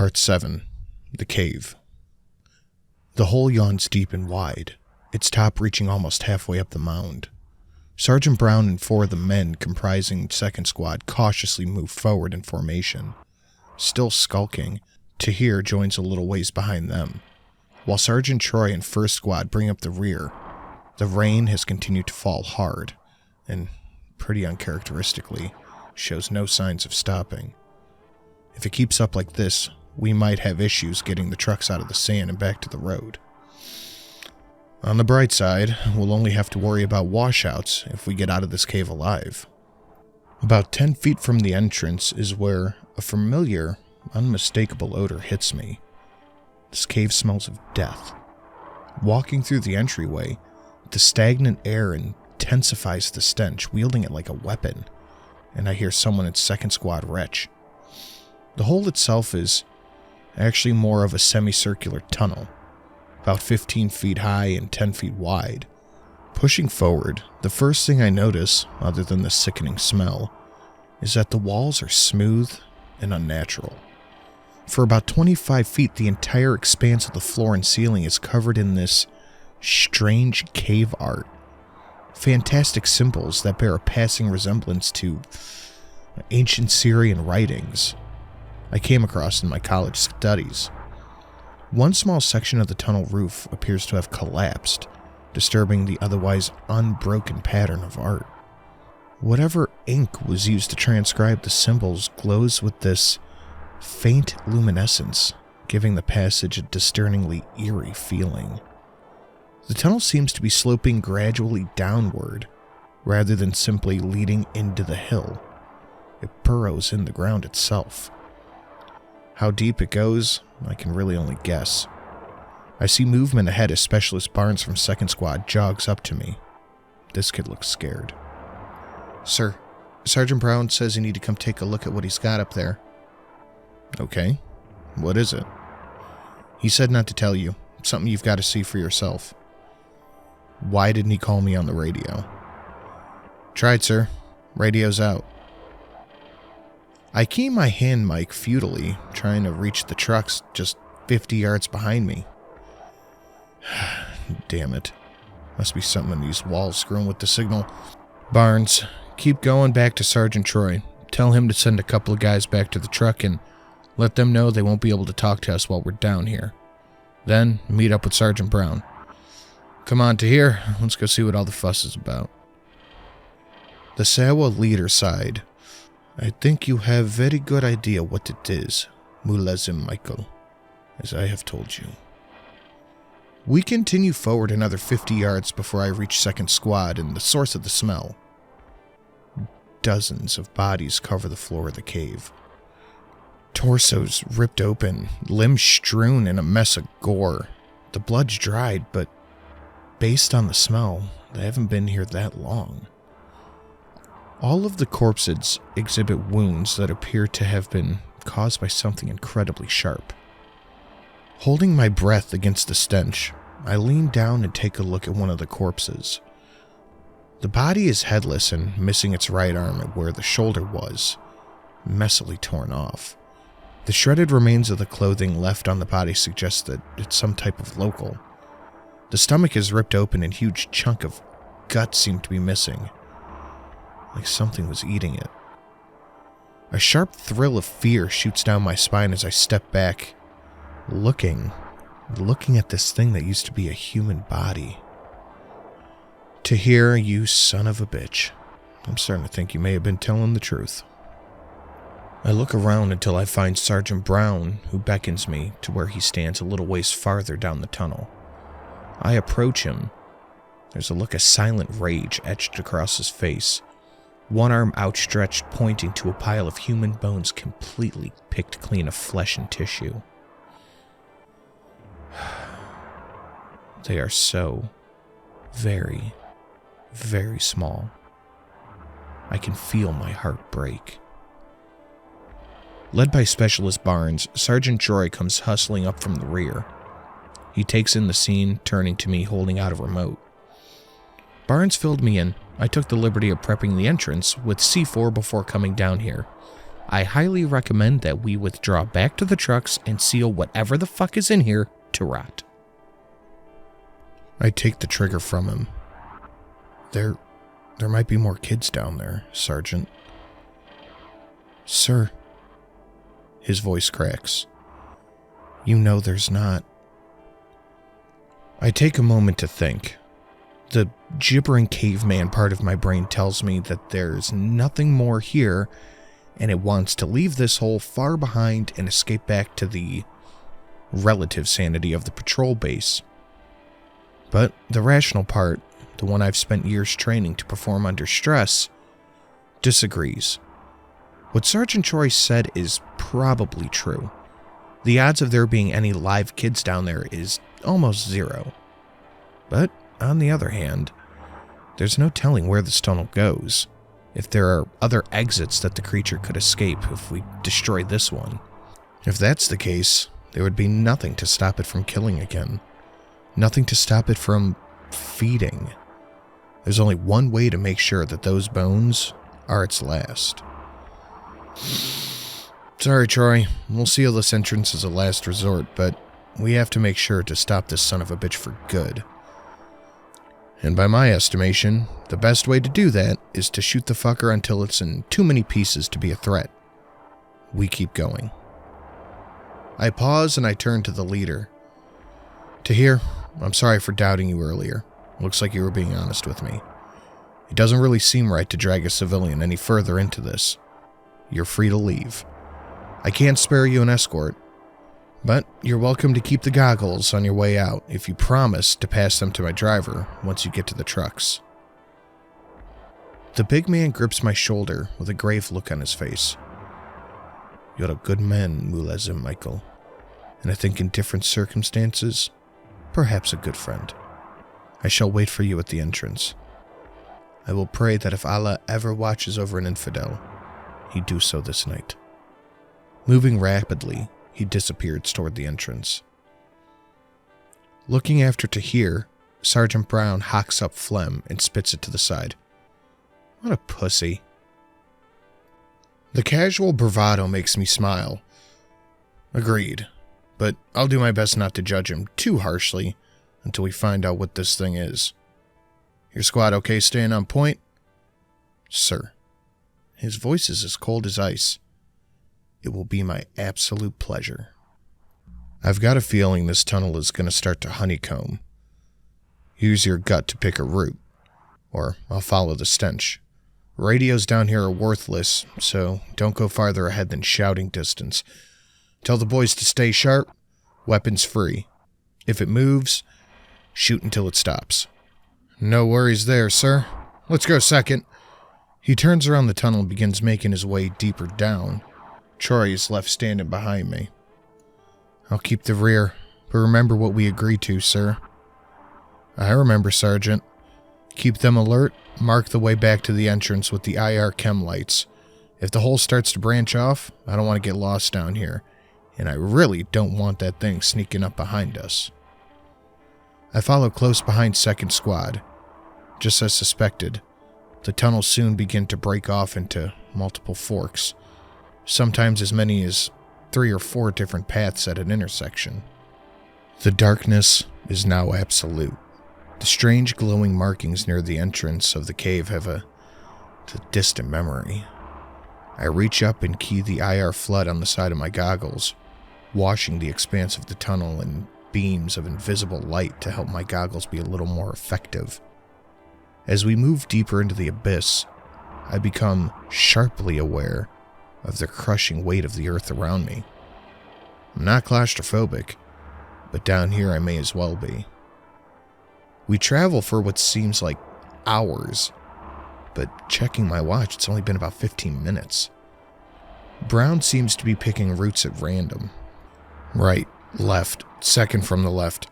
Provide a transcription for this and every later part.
Part 7. The Cave. The hole yawns deep and wide, its top reaching almost halfway up the mound. Sergeant Brown and 4 of the men comprising 2nd Squad cautiously move forward in formation. Still skulking, Tahir joins a little ways behind them, while Sergeant Troy and 1st Squad bring up the rear. The rain has continued to fall hard, and, pretty uncharacteristically, shows no signs of stopping. If it keeps up like this, we might have issues getting the trucks out of the sand and back to the road. On the bright side, we'll only have to worry about washouts if we get out of this cave alive. About 10 feet from the entrance is where a familiar, unmistakable odor hits me. This cave smells of death. Walking through the entryway, the stagnant air intensifies the stench, wielding it like a weapon, and I hear someone in 2nd Squad retch. The hole itself is actually more of a semicircular tunnel, about 15 feet high and 10 feet wide. Pushing forward, the first thing I notice, other than the sickening smell, is that the walls are smooth and unnatural. For about 25 feet, the entire expanse of the floor and ceiling is covered in this strange cave art. Fantastic symbols that bear a passing resemblance to ancient Syrian writings I came across in my college studies. One small section of the tunnel roof appears to have collapsed, disturbing the otherwise unbroken pattern of art. Whatever ink was used to transcribe the symbols glows with this faint luminescence, giving the passage a disturbingly eerie feeling. The tunnel seems to be sloping gradually downward, rather than simply leading into the hill. It burrows in the ground itself. How deep it goes, I can really only guess. I see movement ahead as Specialist Barnes from 2nd Squad jogs up to me. This kid looks scared. "Sir, Sergeant Brown says you need to come take a look at what he's got up there." "Okay. What is it?" "He said not to tell you. Something you've got to see for yourself." "Why didn't he call me on the radio?" "Tried, sir. Radio's out." I key my hand mic futilely, trying to reach the trucks just 50 yards behind me. Damn it. Must be something in these walls screwing with the signal. "Barnes, keep going back to Sergeant Troy. Tell him to send a couple of guys back to the truck and let them know they won't be able to talk to us while we're down here. Then meet up with Sergeant Brown. Come on, Tahir, let's go see what all the fuss is about." The Sawa leader sighed. "I think you have very good idea what it is, Mulazim Michael, as I have told you." We continue forward another 50 yards before I reach 2nd Squad and the source of the smell. Dozens of bodies cover the floor of the cave. Torsos ripped open, limbs strewn in a mess of gore. The blood's dried, but based on the smell, they haven't been here that long. All of the corpses exhibit wounds that appear to have been caused by something incredibly sharp. Holding my breath against the stench, I lean down and take a look at one of the corpses. The body is headless and missing its right arm where the shoulder was, messily torn off. The shredded remains of the clothing left on the body suggest that it's some type of local. The stomach is ripped open and a huge chunk of gut seemed to be missing, like something was eating it. A sharp thrill of fear shoots down my spine as I step back, looking at this thing that used to be a human body. "Tahir, you son of a bitch. I'm starting to think you may have been telling the truth." I look around until I find Sergeant Brown, who beckons me to where he stands a little ways farther down the tunnel. I approach him. There's a look of silent rage etched across his face, one arm outstretched pointing to a pile of human bones completely picked clean of flesh and tissue. They are so very, very small. I can feel my heart break. Led by Specialist Barnes, Sergeant Troy comes hustling up from the rear. He takes in the scene, turning to me holding out a remote. Barnes filled me in. I took the liberty of prepping the entrance with C4 before coming down here. I highly recommend that we withdraw back to the trucks and seal whatever the fuck is in here to rot. I take the trigger from him. There might be more kids down there, Sergeant. Sir. His voice cracks. You know there's not. I take a moment to think. The gibbering caveman part of my brain tells me that there's nothing more here, and it wants to leave this hole far behind and escape back to the relative sanity of the patrol base. But the rational part, the one I've spent years training to perform under stress, disagrees. What Sergeant Troy said is probably true. The odds of there being any live kids down there is almost zero. But, on the other hand, there's no telling where this tunnel goes, if there are other exits that the creature could escape if we destroy this one. If that's the case, there would be nothing to stop it from killing again. Nothing to stop it from feeding. There's only one way to make sure that those bones are its last. Sorry, Troy. We'll seal this entrance as a last resort, but we have to make sure to stop this son of a bitch for good. And by my estimation, the best way to do that is to shoot the fucker until it's in too many pieces to be a threat. We keep going. I pause and I turn to the leader. Tahir, I'm sorry for doubting you earlier. Looks like you were being honest with me. It doesn't really seem right to drag a civilian any further into this. You're free to leave. I can't spare you an escort, but you're welcome to keep the goggles on your way out if you promise to pass them to my driver once you get to the trucks. The big man grips my shoulder with a grave look on his face. You're a good man, Mulazim Michael, and I think in different circumstances, perhaps a good friend. I shall wait for you at the entrance. I will pray that if Allah ever watches over an infidel, he do so this night. Moving rapidly, he disappeared toward the entrance. Looking after Tahir, Sergeant Brown hocks up phlegm and spits it to the side. What a pussy. The casual bravado makes me smile. Agreed, but I'll do my best not to judge him too harshly until we find out what this thing is. Your squad okay staying on point? Sir. His voice is as cold as ice. It will be my absolute pleasure. I've got a feeling this tunnel is going to start to honeycomb. Use your gut to pick a route, or I'll follow the stench. Radios down here are worthless, so don't go farther ahead than shouting distance. Tell the boys to stay sharp, weapons free. If it moves, shoot until it stops. No worries there, sir. Let's go, second. He turns around the tunnel and begins making his way deeper down. Troy is left standing behind me. I'll keep the rear, but remember what we agreed to, sir. I remember, Sergeant. Keep them alert, mark the way back to the entrance with the IR chem lights. If the hole starts to branch off, I don't want to get lost down here, and I really don't want that thing sneaking up behind us. I follow close behind second squad. Just as suspected, the tunnels soon begin to break off into multiple forks, sometimes as many as 3 or 4 different paths at an intersection. The darkness is now absolute. The strange glowing markings near the entrance of the cave have a distant memory. I reach up and key the IR flood on the side of my goggles, washing the expanse of the tunnel in beams of invisible light to help my goggles be a little more effective. As we move deeper into the abyss, I become sharply aware of the crushing weight of the earth around me. I'm not claustrophobic, but down here I may as well be. We travel for what seems like hours, but checking my watch, it's only been about 15 minutes. Brown seems to be picking routes at random. Right, left, second from the left.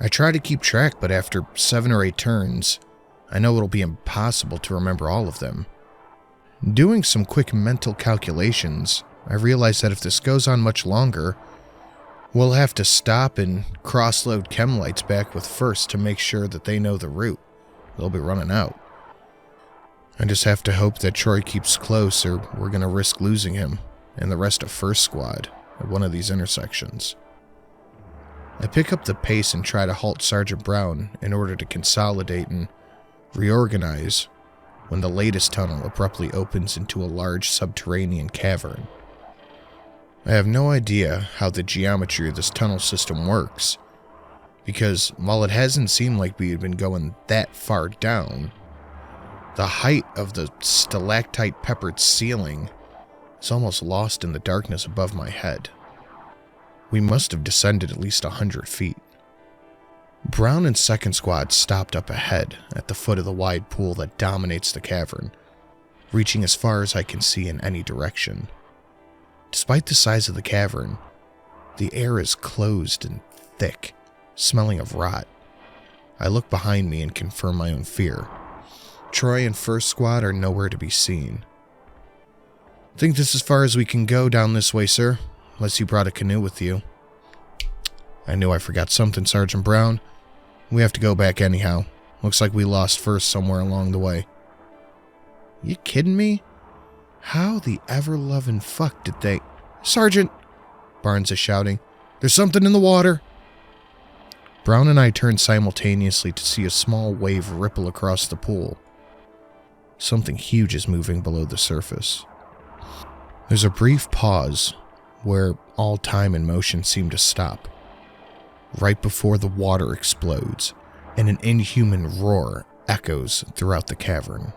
I try to keep track, but after 7 or 8 turns, I know it'll be impossible to remember all of them. Doing some quick mental calculations, I realize that if this goes on much longer, we'll have to stop and cross-load chem lights back with first to make sure that they know the route. They'll be running out. I just have to hope that Troy keeps close or we're going to risk losing him and the rest of First Squad at one of these intersections. I pick up the pace and try to halt Sergeant Brown in order to consolidate and reorganize when the latest tunnel abruptly opens into a large subterranean cavern. I have no idea how the geometry of this tunnel system works, because while it hasn't seemed like we had been going that far down, the height of the stalactite-peppered ceiling is almost lost in the darkness above my head. We must have descended at least 100 feet. Brown and Second Squad stopped up ahead at the foot of the wide pool that dominates the cavern, reaching as far as I can see in any direction. Despite the size of the cavern, the air is closed and thick, smelling of rot. I look behind me and confirm my own fear. Troy and First Squad are nowhere to be seen. "Think this is as far as we can go down this way, sir, unless you brought a canoe with you." "I knew I forgot something, Sergeant Brown. We have to go back anyhow. Looks like we lost First somewhere along the way." "You kidding me? How the ever-loving fuck did they—" "Sergeant!" Barnes is shouting. "There's something in the water!" Brown and I turn simultaneously to see a small wave ripple across the pool. Something huge is moving below the surface. There's a brief pause where all time and motion seem to stop, right before the water explodes and an inhuman roar echoes throughout the cavern.